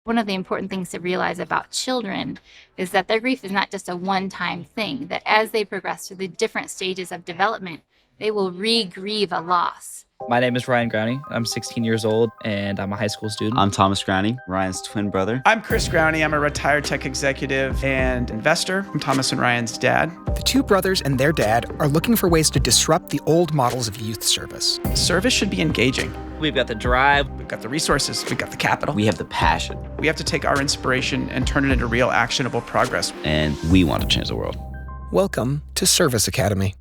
One of the important things to realize about children is that their grief is not just a one-time thing, that as they progress through the different stages of development, they will re-grieve a loss. My name is Ryan Growney. I'm 16 years old and I'm a high school student. I'm Thomas Growney, Ryan's twin brother. I'm Chris Growney. I'm a retired tech executive and investor. I'm Thomas and Ryan's dad. The two brothers and their dad are looking for ways to disrupt the old models of youth service. Service should be engaging. We've got the drive. We've got the resources. We've got the capital. We have the passion. We have to take our inspiration and turn it into real actionable progress. And we want to change the world. Welcome to Service Academy.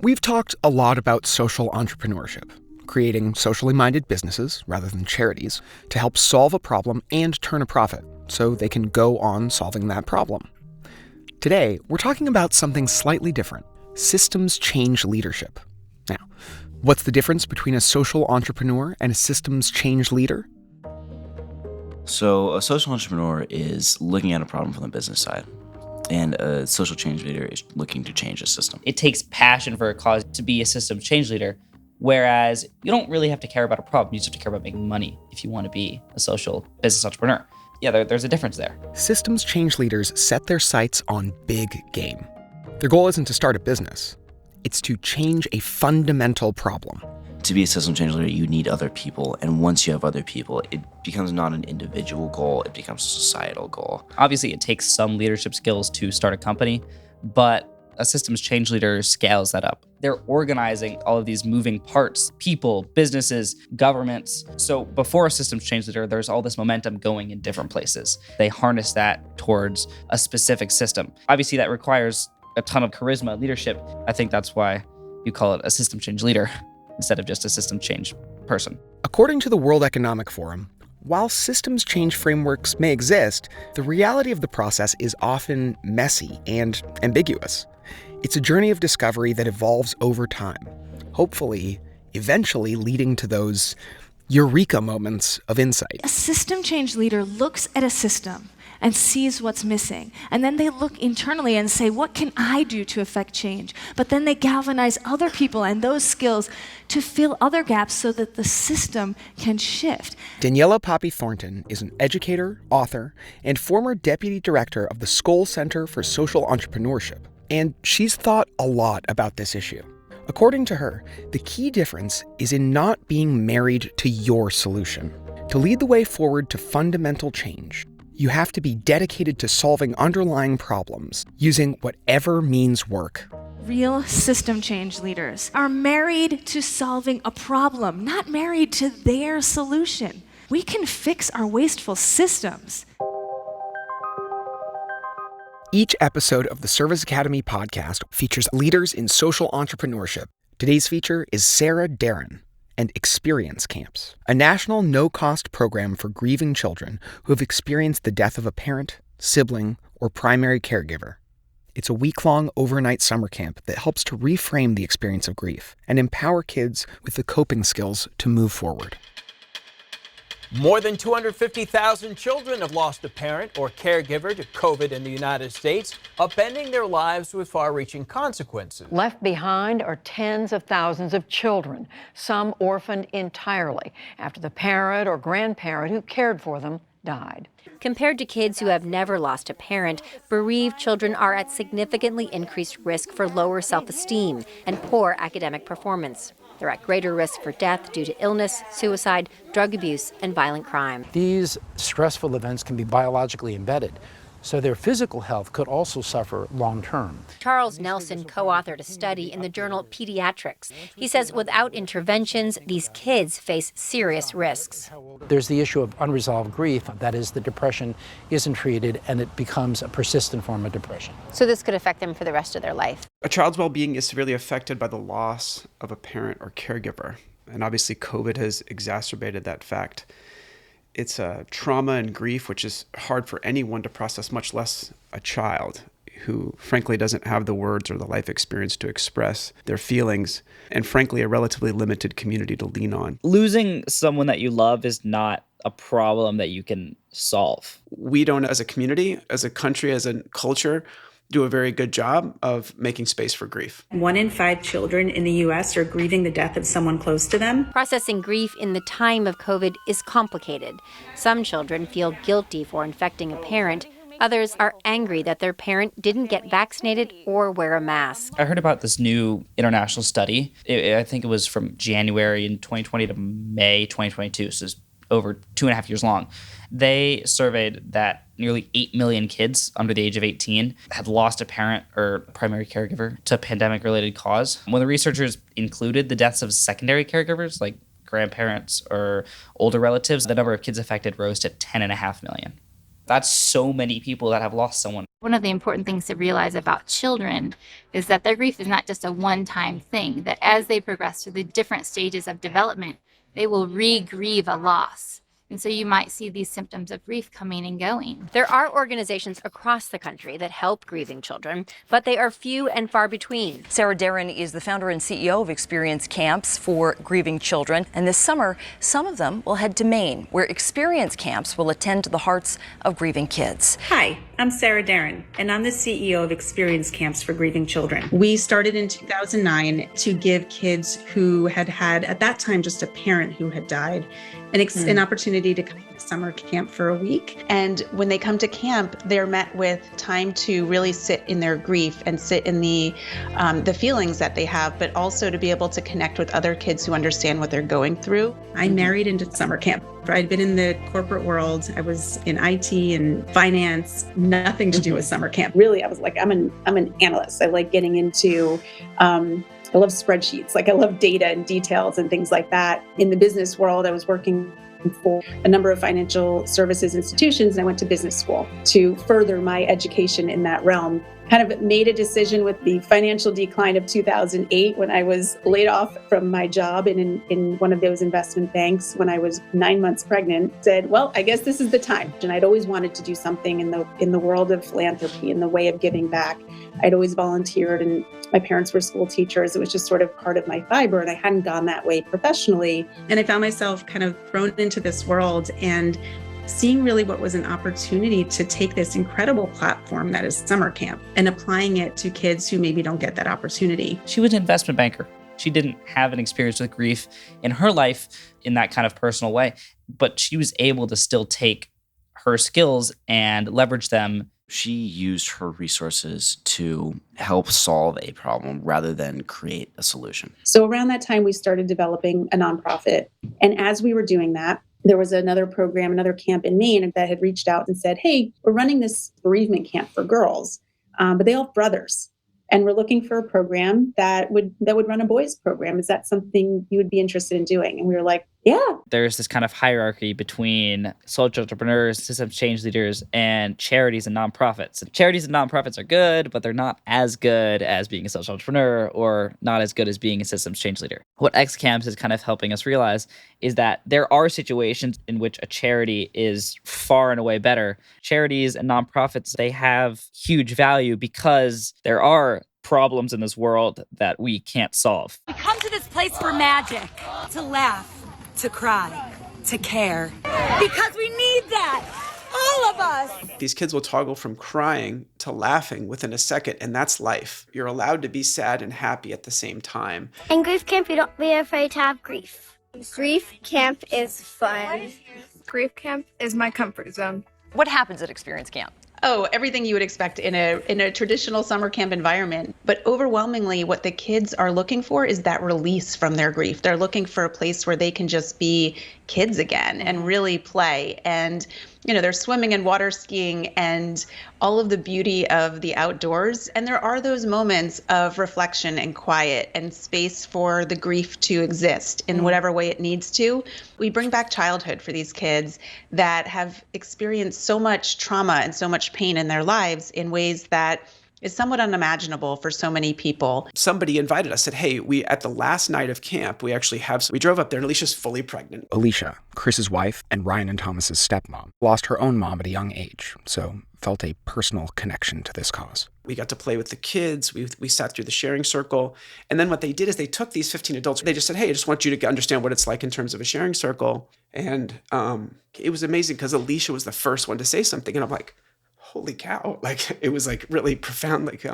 We've talked a lot about social entrepreneurship, creating socially minded businesses rather than charities to help solve a problem and turn a profit so they can go on solving that problem. Today, we're talking about something slightly different: systems change leadership. Now, what's the difference between a social entrepreneur and a systems change leader? So a social entrepreneur is looking at a problem from the business side, and a social change leader is looking to change a system. It takes passion for a cause to be a systems change leader, whereas you don't really have to care about a problem. You just have to care about making money if you want to be a social business entrepreneur. Yeah, there's a difference there. Systems change leaders set their sights on big game. Their goal isn't to start a business. It's to change a fundamental problem. To be a system change leader, you need other people. And once you have other people, it becomes not an individual goal, it becomes a societal goal. Obviously, it takes some leadership skills to start a company, but a systems change leader scales that up. They're organizing all of these moving parts, people, businesses, governments. So before a systems change leader, there's all this momentum going in different places. They harness that towards a specific system. Obviously, that requires a ton of charisma, leadership. I think that's why you call it a system change leader instead of just a system change person. According to the World Economic Forum, while systems change frameworks may exist, the reality of the process is often messy and ambiguous. It's a journey of discovery that evolves over time, hopefully, eventually leading to those eureka moments of insight. A system change leader looks at a system and sees what's missing. And then they look internally and say, what can I do to affect change? But then they galvanize other people and those skills to fill other gaps so that the system can shift. Daniela Poppy Thornton is an educator, author, and former deputy director of the Skoll Center for Social Entrepreneurship. And she's thought a lot about this issue. According to her, the key difference is in not being married to your solution. To lead the way forward to fundamental change, you have to be dedicated to solving underlying problems using whatever means work. Real system change leaders are married to solving a problem, not married to their solution. We can fix our wasteful systems. Each episode of the Service Academy podcast features leaders in social entrepreneurship. Today's feature is Sara Deren and Experience Camps, a national no-cost program for grieving children who have experienced the death of a parent, sibling, or primary caregiver. It's a week-long overnight summer camp that helps to reframe the experience of grief and empower kids with the coping skills to move forward. More than 250,000 children have lost a parent or caregiver to COVID in the United States, upending their lives with far-reaching consequences. Left behind are tens of thousands of children, some orphaned entirely after the parent or grandparent who cared for them died. Compared to kids who have never lost a parent, bereaved children are at significantly increased risk for lower self-esteem and poor academic performance. They're at greater risk for death due to illness, suicide, drug abuse, and violent crime. These stressful events can be biologically embedded, so their physical health could also suffer long term. Charles Nelson co-authored a study in the journal Pediatrics. He says without interventions, these kids face serious risks. There's the issue of unresolved grief, that is, the depression isn't treated and it becomes a persistent form of depression. So this could affect them for the rest of their life. A child's well-being is severely affected by the loss of a parent or caregiver. And obviously COVID has exacerbated that fact. It's a trauma and grief, which is hard for anyone to process, much less a child who frankly doesn't have the words or the life experience to express their feelings, and frankly, a relatively limited community to lean on. Losing someone that you love is not a problem that you can solve. We don't, as a community, as a country, as a culture, do a very good job of making space for grief. 1 in 5 children in the U.S. are grieving the death of someone close to them. Processing grief in the time of COVID is complicated. Some children feel guilty for infecting a parent. Others are angry that their parent didn't get vaccinated or wear a mask. I heard about this new international study. I think it was from January in 2020 to May 2022, so it's over 2.5 years long. They surveyed that nearly 8 million kids under the age of 18 had lost a parent or primary caregiver to a pandemic-related cause. When the researchers included the deaths of secondary caregivers, like grandparents or older relatives, the number of kids affected rose to 10.5 million. That's so many people that have lost someone. One of the important things to realize about children is that their grief is not just a one-time thing, that as they progress through the different stages of development, they will re-grieve a loss. And so you might see these symptoms of grief coming and going. There are organizations across the country that help grieving children, but they are few and far between. Sara Deren is the founder and CEO of Experience Camps for Grieving Children. And this summer, some of them will head to Maine, where Experience Camps will attend to the hearts of grieving kids. Hi, I'm Sara Deren, and I'm the CEO of Experience Camps for Grieving Children. We started in 2009 to give kids who had at that time, just a parent who had died, an opportunity to come to summer camp for a week. And when they come to camp, they're met with time to really sit in their grief and sit in the feelings that they have, but also to be able to connect with other kids who understand what they're going through. I married into summer camp. I'd been in the corporate world. I was in IT and finance, nothing to do with summer camp. Really, I was like, I'm an analyst. I like getting into I love spreadsheets. Like I love data and details and things like that. In the business world, I was working for a number of financial services institutions, and I went to business school to further my education in that realm. Kind of made a decision with the financial decline of 2008 when I was laid off from my job in one of those investment banks when I was 9 months pregnant. Said, well, I guess this is the time. And I'd always wanted to do something in the world of philanthropy, in the way of giving back. I'd always volunteered, and my parents were school teachers. It was just sort of part of my fiber, and I hadn't gone that way professionally. And I found myself kind of thrown into this world and seeing really what was an opportunity to take this incredible platform that is summer camp and applying it to kids who maybe don't get that opportunity. She was an investment banker. She didn't have an experience with grief in her life in that kind of personal way, but she was able to still take her skills and leverage them. She used her resources to help solve a problem rather than create a solution. So around that time, we started developing a nonprofit. And as we were doing that, there was another program, another camp in Maine that had reached out and said, hey, we're running this bereavement camp for girls, but they all have brothers. And we're looking for a program that would run a boys program. Is that something you would be interested in doing? And we were like, yeah. There's this kind of hierarchy between social entrepreneurs, systems change leaders, and charities and nonprofits. And charities and nonprofits are good, but they're not as good as being a social entrepreneur or not as good as being a systems change leader. What XCamps is kind of helping us realize is that there are situations in which a charity is far and away better. Charities and nonprofits, they have huge value because there are problems in this world that we can't solve. We come to this place for magic, to laugh, to cry, to care, because we need that, all of us. These kids will toggle from crying to laughing within a second, and that's life. You're allowed to be sad and happy at the same time. In grief camp, you don't be afraid to have grief. Grief camp is fun. Grief camp is my comfort zone. What happens at Experience Camp? Oh, everything you would expect in a traditional summer camp environment. But overwhelmingly, what the kids are looking for is that release from their grief. They're looking for a place where they can just be kids again and really play. And, you know, they're swimming and water skiing and all of the beauty of the outdoors. And there are those moments of reflection and quiet and space for the grief to exist in whatever way it needs to. We bring back childhood for these kids that have experienced so much trauma and so much pain in their lives in ways that is somewhat unimaginable for so many people. Somebody invited us, said, hey, we at the last night of camp, we drove up there and Alicia's fully pregnant. Alicia, Chris's wife and Ryan and Thomas's stepmom, lost her own mom at a young age, so felt a personal connection to this cause. We got to play with the kids. We sat through the sharing circle. And then what they did is they took these 15 adults. They just said, hey, I just want you to understand what it's like in terms of a sharing circle. And it was amazing because Alicia was the first one to say something. And I'm like, holy cow. Like, it was like really profound, like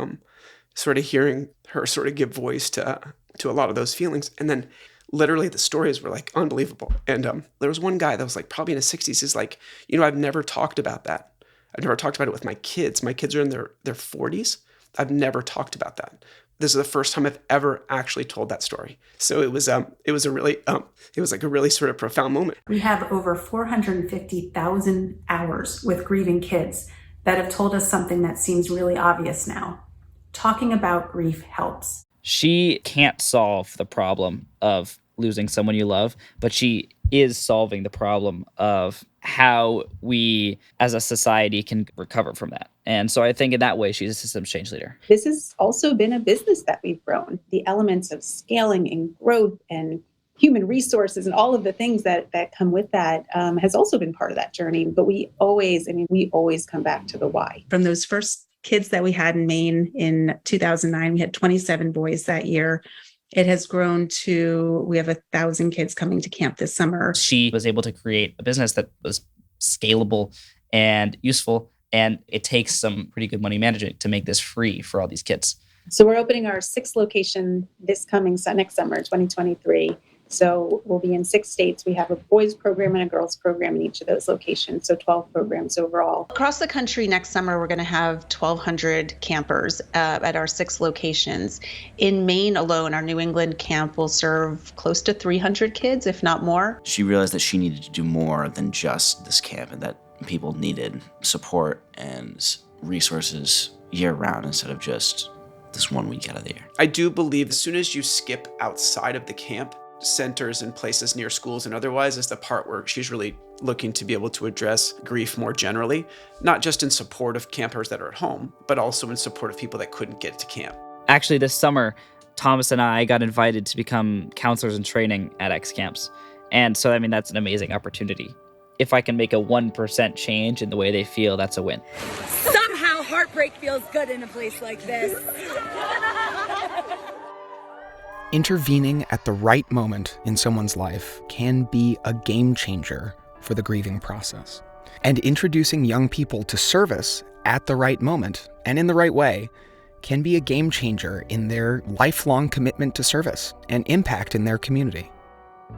sort of hearing her sort of give voice to a lot of those feelings. And then literally the stories were like unbelievable. And there was one guy that was like probably in his 60s. He's like, I've never talked about that. I've never talked about it with my kids. My kids are in their 40s. I've never talked about that. This is the first time I've ever actually told that story. So it was a really sort of profound moment. We have over 450,000 hours with grieving kids that have told us something that seems really obvious now. Talking about grief helps. She can't solve the problem of losing someone you love, but she is solving the problem of how we as a society can recover from that. And so I think in that way, she's a systems change leader. This has also been a business that we've grown. The elements of scaling and growth and human resources and all of the things that come with that has also been part of that journey. But we always come back to the why. From those first kids that we had in Maine in 2009, we had 27 boys that year. It has grown to, we have 1,000 kids coming to camp this summer. She was able to create a business that was scalable and useful, and it takes some pretty good money management to make this free for all these kids. So we're opening our 6th location next summer, 2023. So we'll be in 6 states. We have a boys program and a girls program in each of those locations. So 12 programs overall. Across the country next summer, we're going to have 1,200 campers at our 6 locations. In Maine alone, our New England camp will serve close to 300 kids, if not more. She realized that she needed to do more than just this camp and that people needed support and resources year round instead of just this 1 week out of the year. I do believe as soon as you skip outside of the camp, centers and places near schools and otherwise is the part where she's really looking to be able to address grief more generally, not just in support of campers that are at home, but also in support of people that couldn't get to camp. Actually, this summer, Thomas and I got invited to become counselors in training at X camps. And so, that's an amazing opportunity. If I can make a 1% change in the way they feel, that's a win. Somehow heartbreak feels good in a place like this. Intervening at the right moment in someone's life can be a game changer for the grieving process. And introducing young people to service at the right moment and in the right way can be a game changer in their lifelong commitment to service and impact in their community.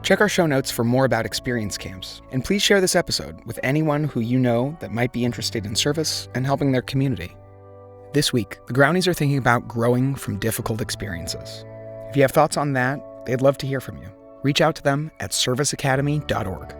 Check our show notes for more about experience camps, and please share this episode with anyone who you know that might be interested in service and helping their community. This week, the Groundies are thinking about growing from difficult experiences. If you have thoughts on that, they'd love to hear from you. Reach out to them at serviceacademy.org.